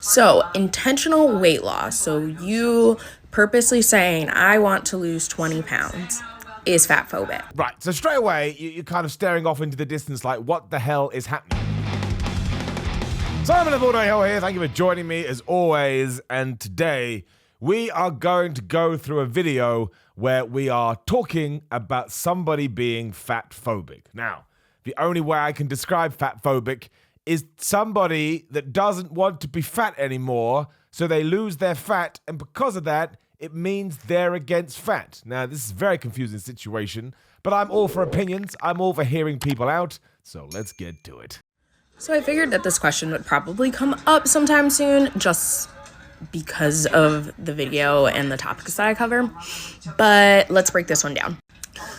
So, intentional weight loss. So, you purposely saying, I want to lose 20 pounds is fat phobic. Right, so straight away, you're kind of staring off into the distance like, what the hell is happening? Simon Hill here, thank you for joining me as always, and today we are going to go through a video where we are talking about somebody being fat phobic. Now, the only way I can describe fat phobic is somebody that doesn't want to be fat anymore, so they lose their fat, and because of that, it means they're against fat. Now, this is a very confusing situation, but I'm all for opinions, I'm all for hearing people out, so let's get to it. So, I figured that this question would probably come up sometime soon, just because of the video and the topics that I cover, but let's break this one down.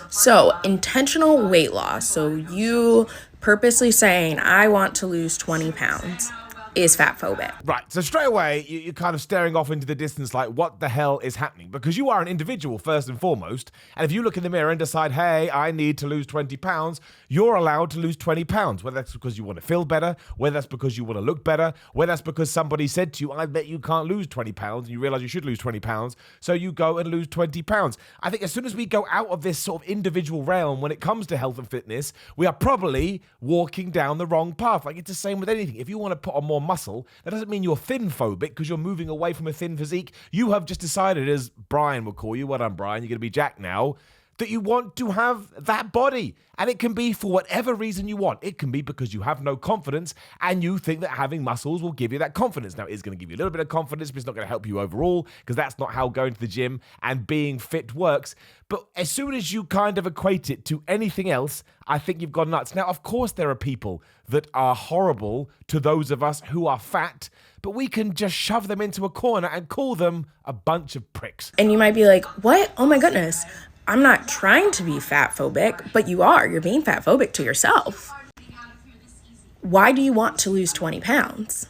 So, intentional weight loss. So, you purposely saying, I want to lose 20 pounds is fat phobic. Right, so straight away, you're kind of staring off into the distance like, what the hell is happening? Because you are an individual first and foremost, and if you look in the mirror and decide, hey, I need to lose 20 pounds, you're allowed to lose 20 pounds, whether that's because you want to feel better, whether that's because you want to look better, whether that's because somebody said to you, I bet you can't lose 20 pounds, and you realize you should lose 20 pounds, so you go and lose 20 pounds. I think as soon as we go out of this sort of individual realm when it comes to health and fitness, we are probably walking down the wrong path. Like, it's the same with anything. If you want to put on more muscle, that doesn't mean you're thin phobic because you're moving away from a thin physique. You have just decided, as Brian would call you, well done Brian, you're going to be Jack now, that you want to have that body. And it can be for whatever reason you want. It can be because you have no confidence and you think that having muscles will give you that confidence. Now, it is going to give you a little bit of confidence, but it's not going to help you overall because that's not how going to the gym and being fit works. But as soon as you kind of equate it to anything else, I think you've gone nuts. Now, of course, there are people that are horrible to those of us who are fat, but we can just shove them into a corner and call them a bunch of pricks. And you might be like, what? Oh my goodness. I'm not trying to be fat phobic, but you are. You're being fat phobic to yourself. Why do you want to lose 20 pounds?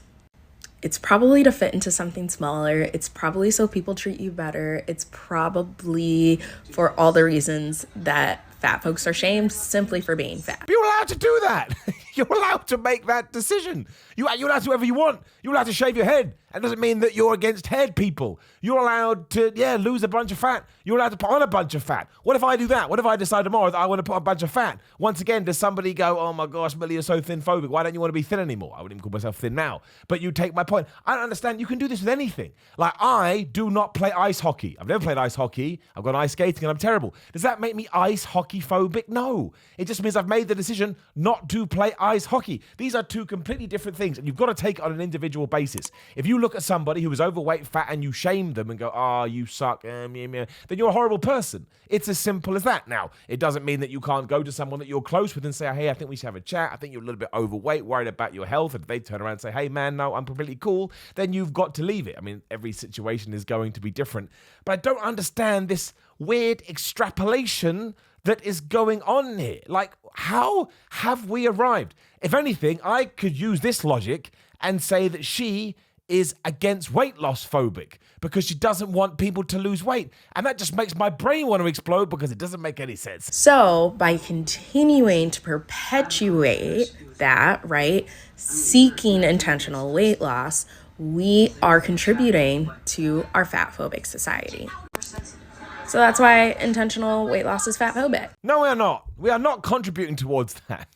It's probably to fit into something smaller. It's probably so people treat you better. It's probably for all the reasons that fat folks are shamed simply for being fat. You're allowed to do that. You're allowed to make that decision. You're allowed to do whatever you want. You're allowed to shave your head. That doesn't mean that you're against head people. You're allowed to, lose a bunch of fat. You're allowed to put on a bunch of fat. What if I do that? What if I decide tomorrow that I want to put on a bunch of fat? Once again, does somebody go, oh my gosh, Millie, you're so thin phobic. Why don't you want to be thin anymore? I wouldn't even call myself thin now. But you take my point. I don't understand. You can do this with anything. Like, I do not play ice hockey. I've never played ice hockey. I've gone ice skating and I'm terrible. Does that make me ice hockey phobic? No. It just means I've made the decision not to play ice hockey. These are two completely different things, and you've got to take it on an individual basis. If you look at somebody who is overweight, fat, and you shame them and go, oh, you suck, then you're a horrible person. It's as simple as that. Now, it doesn't mean that you can't go to someone that you're close with and say, hey, I think we should have a chat. I think you're a little bit overweight, worried about your health. And if they turn around and say, hey, man, no, I'm completely cool, then you've got to leave it. I mean, every situation is going to be different. But I don't understand this weird extrapolation that is going on here. Like, how have we arrived? If anything, I could use this logic and say that she is against weight loss phobic because she doesn't want people to lose weight. And that just makes my brain want to explode because it doesn't make any sense. So by continuing to perpetuate that, right, seeking intentional weight loss, we are contributing to our fat phobic society. So that's why intentional weight loss is fat phobic. No, we are not. We are not contributing towards that.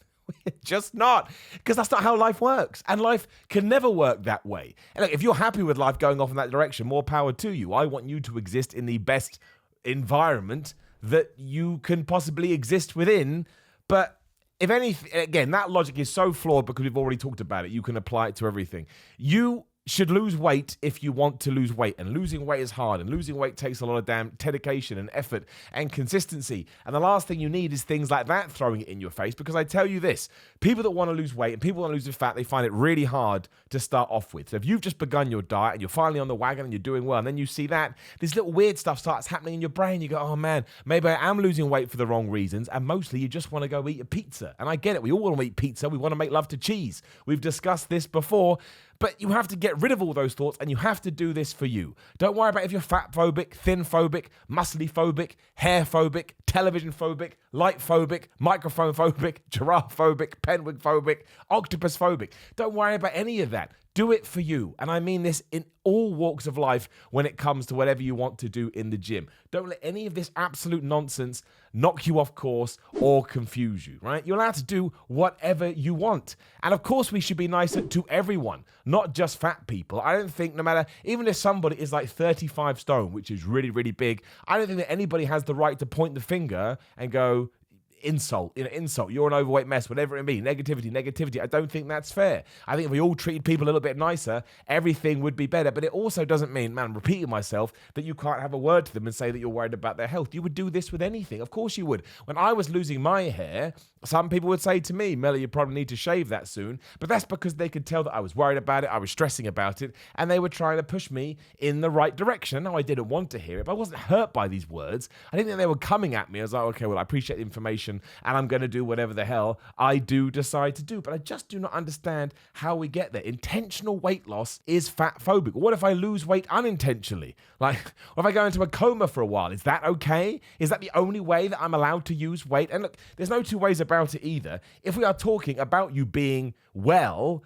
We're just not. Because that's not how life works. And life can never work that way. And look, if you're happy with life going off in that direction, more power to you. I want you to exist in the best environment that you can possibly exist within. But if anything, again, that logic is so flawed because we've already talked about it. You can apply it to everything. You should lose weight if you want to lose weight, and losing weight is hard, and losing weight takes a lot of damn dedication and effort and consistency, and the last thing you need is things like that throwing it in your face, because I tell you this, people that want to lose weight and people that want to lose the fat, they find it really hard to start off with. So if you've just begun your diet and you're finally on the wagon and you're doing well, and then you see that this little weird stuff starts happening in your brain, you go, oh man, maybe I am losing weight for the wrong reasons, and mostly you just want to go eat a pizza. And I get it, we all want to eat pizza, we want to make love to cheese. We've discussed this before. But you have to get rid of all those thoughts, and you have to do this for you. Don't worry about if you're fat phobic, thin phobic, muscly phobic, hair phobic, television phobic, light phobic, microphone phobic, giraffe phobic, penguin phobic, octopus phobic. Don't worry about any of that. Do it for you. And I mean this in all walks of life when it comes to whatever you want to do in the gym. Don't let any of this absolute nonsense knock you off course or confuse you, right? You're allowed to do whatever you want. And of course, we should be nicer to everyone, not just fat people. I don't think no matter, even if somebody is like 35 stone, which is really, really big, I don't think that anybody has the right to point the finger and go, insult, you're an overweight mess, whatever it be, negativity. I don't think that's fair. I think if we all treated people a little bit nicer, everything would be better. But it also doesn't mean, man, I'm repeating myself, that you can't have a word to them and say that you're worried about their health. You would do this with anything. Of course you would. When I was losing my hair, some people would say to me, Melly, you probably need to shave that soon. But that's because they could tell that I was worried about it, I was stressing about it, and they were trying to push me in the right direction. No, I didn't want to hear it, but I wasn't hurt by these words. I didn't think they were coming at me. I was like, okay, well, I appreciate the information, and I'm going to do whatever the hell I do decide to do. But I just do not understand how we get there. Intentional weight loss is fat phobic. What if I lose weight unintentionally? Like, what if I go into a coma for a while? Is that okay? Is that the only way that I'm allowed to use weight? And look, there's no two ways about it either. If we are talking about you being well,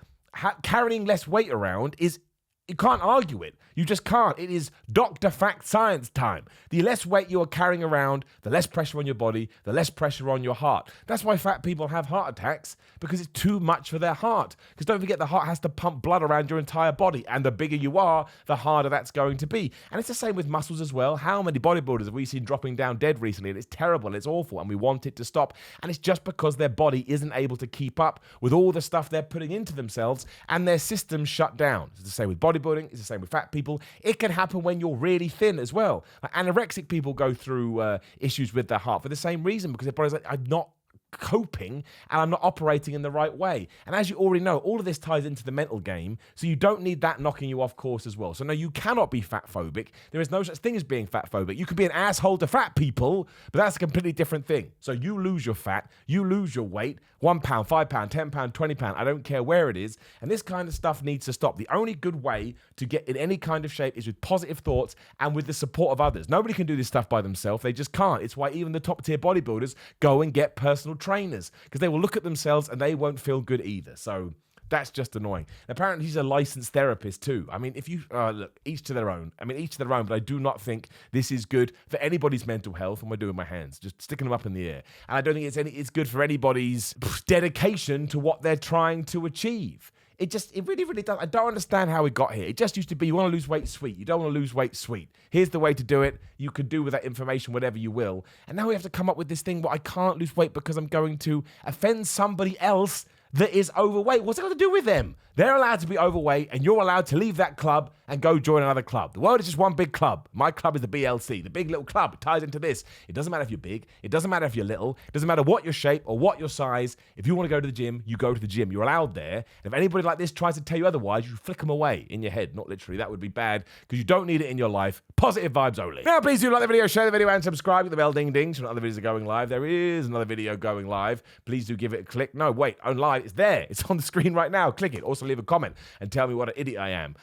carrying less weight around is, you can't argue it. You just can't. It is Dr. Fact Science time. The less weight you are carrying around, the less pressure on your body, the less pressure on your heart. That's why fat people have heart attacks, because it's too much for their heart. Because don't forget, the heart has to pump blood around your entire body, and the bigger you are, the harder that's going to be. And it's the same with muscles as well. How many bodybuilders have we seen dropping down dead recently? And it's terrible, and it's awful, and we want it to stop. And it's just because their body isn't able to keep up with all the stuff they're putting into themselves, and their systems shut down. It's the same with bodybuilding. It's the same with fat people. It can happen when you're really thin as well. Like anorexic people go through issues with their heart for the same reason, because their body's like, I'm not coping and I'm not operating in the right way. And as you already know, all of this ties into the mental game, so you don't need that knocking you off course as well. So no, you cannot be fat phobic. There is no such thing as being fat phobic. You can be an asshole to fat people, but that's a completely different thing. So you lose your fat, you lose your weight, £1, £5, £10, £20, I don't care where it is, and this kind of stuff needs to stop. The only good way to get in any kind of shape is with positive thoughts and with the support of others. Nobody can do this stuff by themselves. They just can't. It's why even the top tier bodybuilders go and get personal trainers, because they will look at themselves and they won't feel good either. So that's just annoying. Apparently, he's a licensed therapist too. I mean, if you look, each to their own. But I do not think this is good for anybody's mental health. And we're doing my hands, just sticking them up in the air. And I don't think it's good for anybody's dedication to what they're trying to achieve. It really, really does. I don't understand how we got here. It just used to be, you want to lose weight, sweet. You don't want to lose weight, sweet. Here's the way to do it. You can do with that information whatever you will. And now we have to come up with this thing where I can't lose weight because I'm going to offend somebody else that is overweight. What's it got to do with them? They're allowed to be overweight, and you're allowed to leave that club and go join another club. The world is just one big club. My club is the BLC, the big little club. It ties into this. It doesn't matter if you're big. It doesn't matter if you're little. It doesn't matter what your shape or what your size. If you want to go to the gym, you go to the gym. You're allowed there. And if anybody like this tries to tell you otherwise, you flick them away in your head. Not literally. That would be bad, because you don't need it in your life. Positive vibes only. Now, please do like the video, share the video, and subscribe with the bell ding ding so when other videos are going live. There is another video going live. Please do give it a click. No, wait, online. It's there. It's on the screen right now. Click it. Also leave a comment and tell me what an idiot I am.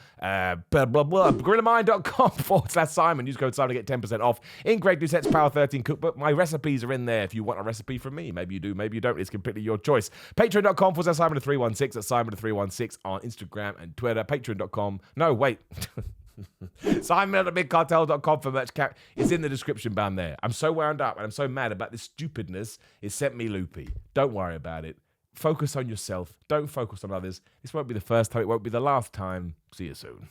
GorillaMind.com/Simon. Use code Simon to get 10% off in Greg Doucette's Power 13 cookbook. My recipes are in there if you want a recipe from me. Maybe you do, maybe you don't. It's completely your choice. Patreon.com/Simon316. That's Simon316 on Instagram and Twitter. Patreon.com. No, wait. Simon@bigcartel.com for merch. It's in the description down there. I'm so wound up and I'm so mad about this stupidness. It sent me loopy. Don't worry about it. Focus on yourself. Don't focus on others. This won't be the first time. It won't be the last time. See you soon.